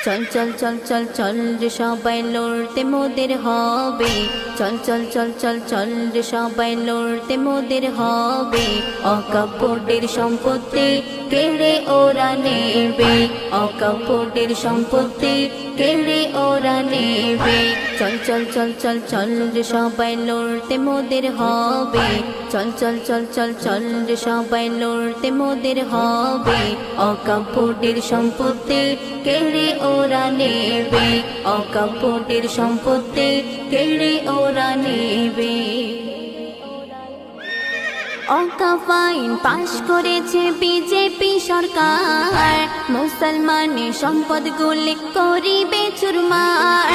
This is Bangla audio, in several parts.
চল চল চল চল চল রে সবাই লড়তে মোদের হবে, চল চল চল চল চল রে সবাই লড়তে মোদের হবে। অকপটের সম্পত্তি কেড়ে ওরা নেবে, অকপটের সম্পত্তি কেড়ে ওরা নেবে। চল চল চল চল চল রে সবাই লড়তে মোদের হবে, চল চল চল চল চল রে সবাই লড়তে মোদের হবে। অকপটের সম্পত্তি কেড়ে ওরা নেবে, অকপটের সম্পত্তি কেড়ে ওরা নেবে। অকাপ আইন পাশ করেছে বিজেপি সরকার, মুসলমানের সম্পদগুলি করিবে চুরমার।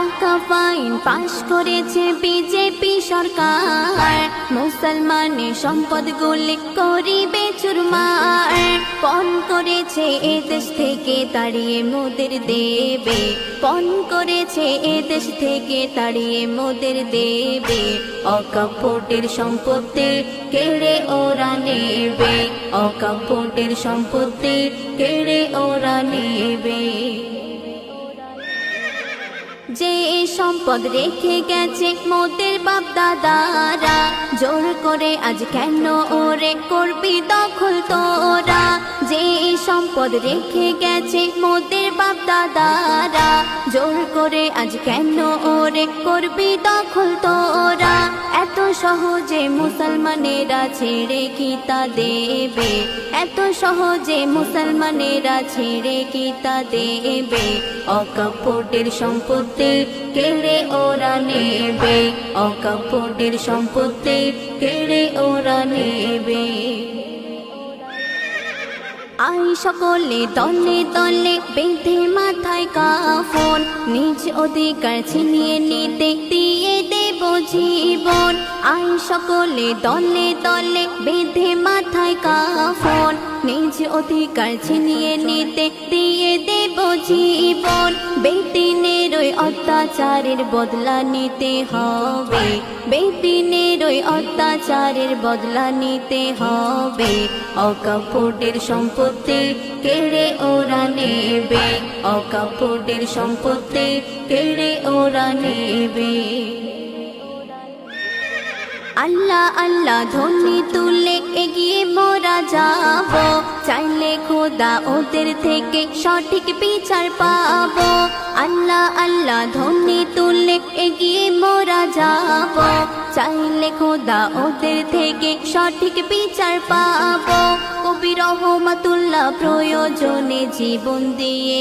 অকাপ আইন পাশ করেছে বিজেপি সরকার, মুসলমানের সম্পদগুলি করিবে চুরমার। পণ করেছে এ দেশ থেকে তাড়িয়ে মোদের দেবে, পণ করেছে এ দেশ থেকে তাড়িয়ে মোদের দেবে। অকপটের সম্পত্তি কেড়ে ওরা নেবে, অকপটের সম্পত্তি কেড়ে ওরা নেবে। যে সম্পদ রেখে গেছে মোদের বাপ দাদারা, জোর করে আজ কেন ওরে করবি দখল তোরা। যে সম্পদ রেখে গেছে মোদের বাপ দাদারা, জোর করে আজ কেন ওরে করবি দখল তোরা। এত সহজে মুসলমানেরা ছেড়ে কি তা দেবে, এত সহজে মুসলমানেরা ছেড়ে কি তা দেবে। অকপটের সম্পত্তি কেড়ে ওরা নেবে, অকপটের সম্পত্তি কেড়ে ওরা নেবে। আই সকলে দলে দলে বেঁধে মাথায় কাফন, নিজ অধিকার ছিনিয়ে নিতে দিয়ে দেব জীবন। আই সকলে দলে দলে বেঁধে মাথায় কাফন, নিজ অধিকার ছিনিয়ে নিতে দিয়ে দেব জীবন। বেদিনের ওই অত্যাচারের বদলা নিতে হবে, বেদিনের ওই অত্যাচারের বদলা নিতে হবে। অকপটের সম্পত্তি কেড়ে ওরা নেবে, অকপটের সম্পত্তি কেড়ে ওরা নেবে। আল্লাহ আল্লাহ ধ্বনি তুলে এগিয়ে মোরা যাব, চাইলে খোদা ওদের থেকে সঠিক বিচার পাবো। আল্লাহ আল্লাহ ধ্বনি তুলে এগিয়ে মোরা যাব, চাইলে খোদা ওদের থেকে সঠিক বিচার পাবো। কবি রহমাতুল্লাহ প্রয়োজনে জীবন দিয়ে